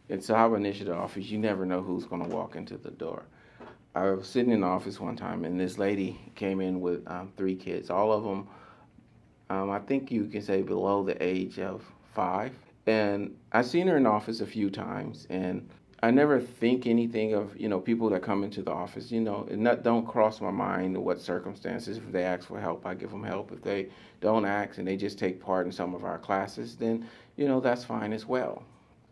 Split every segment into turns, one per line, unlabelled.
In Sahaba Initiative office, you never know who's going to walk into the door. I was sitting in the office one time, and this lady came in with 3 kids. All of them, I think you can say below the age of 5. And I've seen her in the office a few times, and I never think anything of, people that come into the office, it don't cross my mind what circumstances. If they ask for help, I give them help. If they don't ask and they just take part in some of our classes, then, that's fine as well.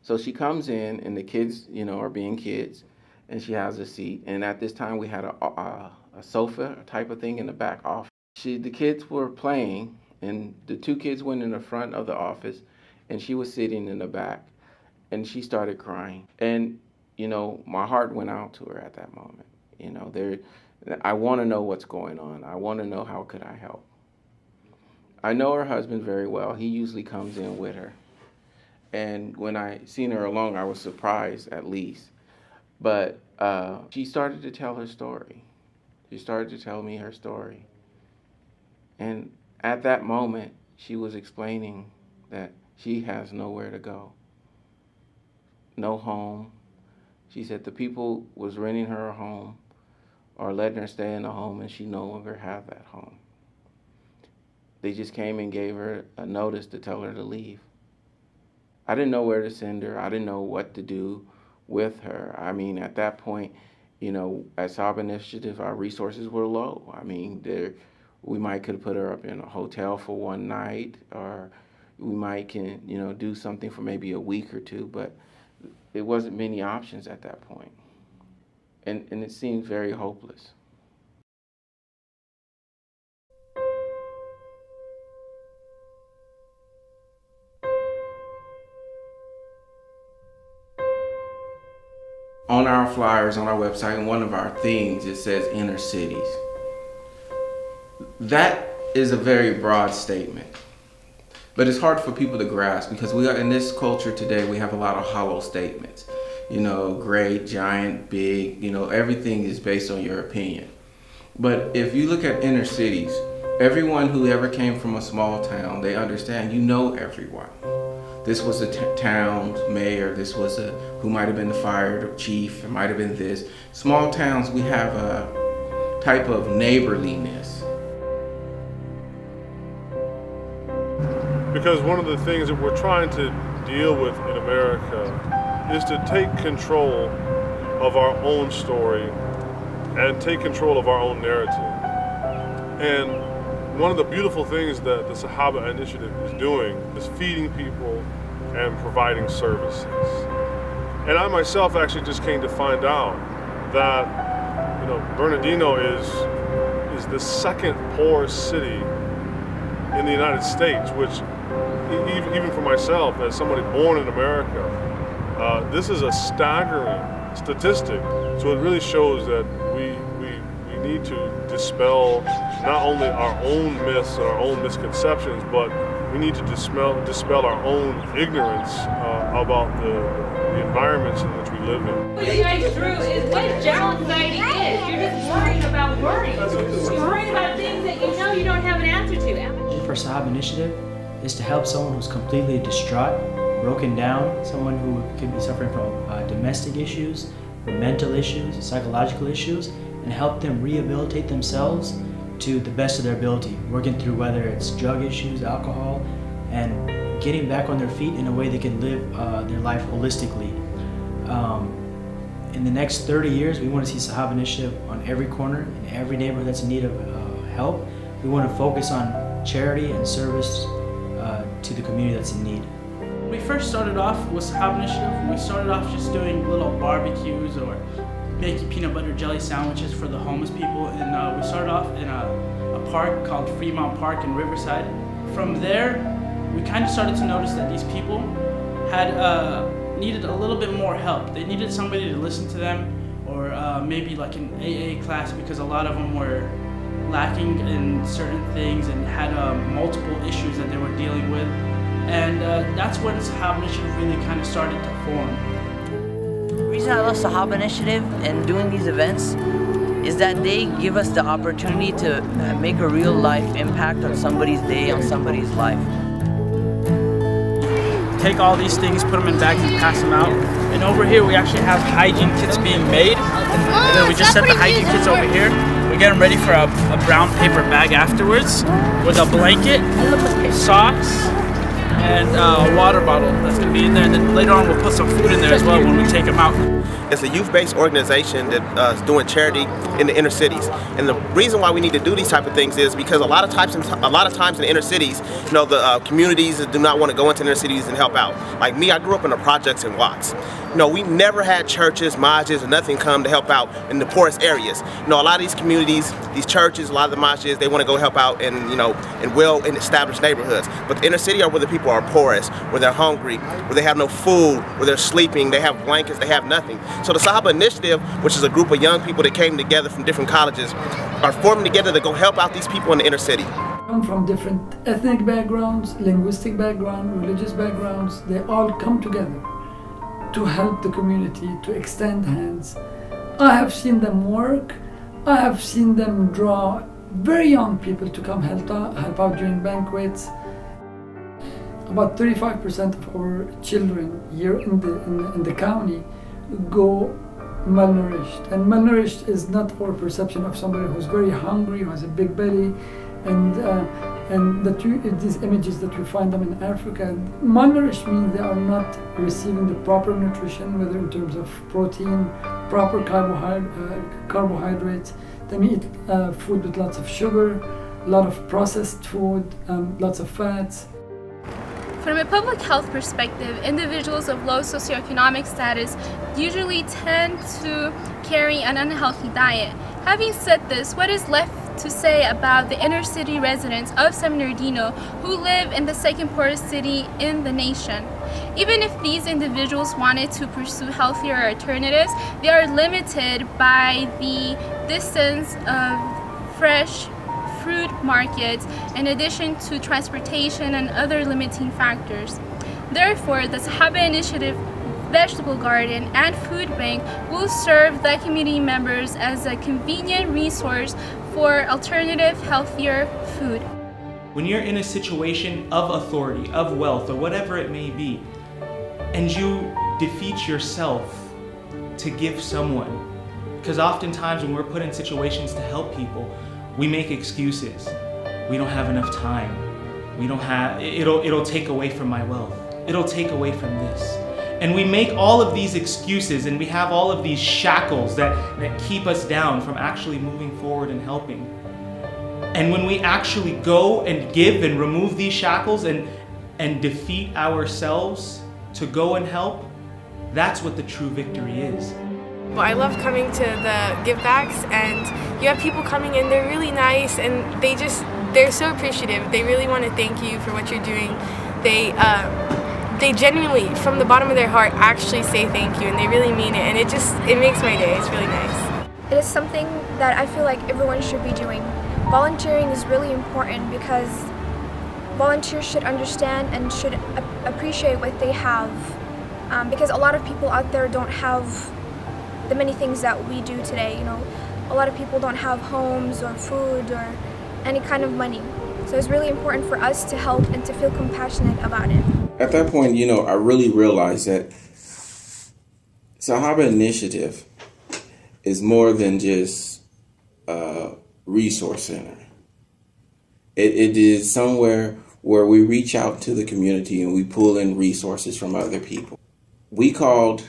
So she comes in, and the kids, are being kids, and she has a seat. And at this time, we had a sofa type of thing in the back office. The kids were playing, and the 2 kids went in the front of the office, and she was sitting in the back, and she started crying. And, my heart went out to her at that moment. I want to know what's going on. I want to know how could I help. I know her husband very well. He usually comes in with her. And when I seen her alone, I was surprised, at least. But she started to tell her story. She started to tell me her story. And at that moment, she was explaining that she has nowhere to go, no home. She said the people was renting her a home or letting her stay in a home, and she no longer had that home. They just came and gave her a notice to tell her to leave. I didn't know where to send her. I didn't know what to do with her. I mean, at that point, at Sahaba Initiative, our resources were low. I mean, we might could have put her up in a hotel for one night, or we might can, do something for maybe a week or 2, but there wasn't many options at that point. And it seemed very hopeless. On our flyers, on our website, and one of our things, it says inner cities. That is a very broad statement, but it's hard for people to grasp because we are in this culture today. We have a lot of hollow statements, great, giant, big, everything is based on your opinion. But if you look at inner cities, everyone who ever came from a small town, they understand everyone. This was the town's mayor, this was who might have been the fire chief, it might have been this. Small towns, we have a type of neighborliness.
Because one of the things that we're trying to deal with in America is to take control of our own story and take control of our own narrative. And one of the beautiful things that the Sahaba Initiative is doing is feeding people and providing services. And I myself actually just came to find out that, Bernardino is the 2nd poorest city in the United States, which even for myself, as somebody born in America, this is a staggering statistic. So it really shows that we need to dispel not only our own myths and our own misconceptions, but we need to dispel our own ignorance about the environments in which we live in.
What you guys through is what general anxiety is. You're just worrying about worrying. You're worrying about things that you don't have an answer to.
For Sahaba Initiative is to help someone who's completely distraught, broken down, someone who could be suffering from domestic issues, mental issues, psychological issues, and help them rehabilitate themselves to the best of their ability, working through whether it's drug issues, alcohol, and getting back on their feet in a way they can live their life holistically. In the next 30 years, we want to see Sahaba Initiative on every corner, in every neighborhood that's in need of help. We want to focus on charity and service to the community that's in need.
When we first started off with Sahaba Initiative, we started off just doing little barbecues or making peanut butter jelly sandwiches for the homeless people, and we started off in a park called Fremont Park in Riverside. From there, we kind of started to notice that these people had needed a little bit more help. They needed somebody to listen to them, or maybe like an AA class, because a lot of them were lacking in certain things and had multiple issues that they were dealing with. And that's when Sahaba Initiative really kind of started to form.
The reason I love Sahaba Initiative and doing these events is that they give us the opportunity to make a real life impact on somebody's day, on somebody's life.
Take all these things, put them in bags and pass them out, And over here we actually have hygiene kits being made. And then we just set the hygiene kits over here. We get them ready for a brown paper bag afterwards with a blanket, socks, and a water bottle that's going to be in there. And then later on we'll put some food in there as well when we take them out.
It's a youth-based organization that is doing charity in the inner cities, and the reason why we need to do these type of things is because a lot of times in the inner cities, you know, the communities do not want to go into the inner cities and help out. Like me, I grew up in the projects in Watts. You know, we never had churches, masjids, or nothing come to help out in the poorest areas. You know, a lot of these communities, these churches, a lot of the masjids, they want to go help out in, you know, in well-established neighborhoods. But the inner city are where the people are poorest, where they're hungry, where they have no food, where they're sleeping, they have blankets, they have nothing. So the Sahaba Initiative, which is a group of young people that came together from different colleges, are forming together to go help out these people in the inner city.
Come from different ethnic backgrounds, linguistic backgrounds, religious backgrounds. They all come together to help the community, to extend hands. I have seen them work. I have seen them draw very young people to come help out during banquets. About 35% of our children here in the county go malnourished, and malnourished is not our perception of somebody who's very hungry, who has a big belly, and these images that we find them in Africa. Malnourished means they are not receiving the proper nutrition, whether in terms of protein, proper carbohydrates. They eat food with lots of sugar, a lot of processed food, lots of fats.
From a public health perspective, individuals of low socioeconomic status usually tend to carry an unhealthy diet. Having said this, what is left to say about the inner city residents of San Bernardino who live in the second poorest city in the nation? Even if these individuals wanted to pursue healthier alternatives, they are limited by the distance of fresh fruit markets, in addition to transportation and other limiting factors. Therefore, the Sahaba Initiative Vegetable Garden and Food Bank will serve the community members as a convenient resource for alternative, healthier food.
When you're in a situation of authority, of wealth, or whatever it may be, and you defeat yourself to give someone, because oftentimes when we're put in situations to help people, we make excuses. We don't have enough time. We don't have, it'll take away from my wealth. It'll take away from this. And we make all of these excuses, and we have all of these shackles that keep us down from actually moving forward and helping. And when we actually go and give and remove these shackles and defeat ourselves to go and help, that's what the true victory is.
Well, I love coming to the give backs, and you have people coming in, they're really nice, and they're so appreciative. They really want to thank you for what you're doing. They genuinely, from the bottom of their heart, actually say thank you, and they really mean it, and it makes my day. It's really nice.
It is something that I feel like everyone should be doing. Volunteering is really important because volunteers should understand and should appreciate what they have, because a lot of people out there don't have the many things that we do today. You know, a lot of people don't have homes or food or any kind of money. So it's really important for us to help and to feel compassionate about it.
At that point, you know, I really realized that Sahaba Initiative is more than just a resource center. It is somewhere where we reach out to the community and we pull in resources from other people. We called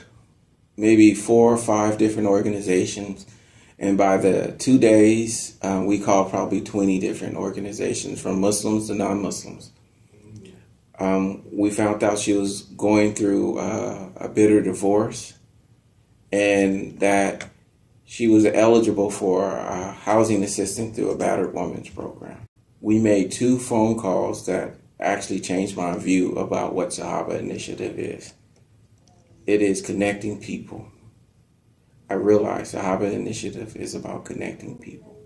maybe 4 or 5 different organizations, and by the 2 days, we called probably 20 different organizations, from Muslims to non-Muslims. We found out she was going through a bitter divorce, and that she was eligible for housing assistance through a battered woman's program. We made 2 phone calls that actually changed my view about what Sahaba Initiative is. It is connecting people. I realized Sahaba Initiative is about connecting people.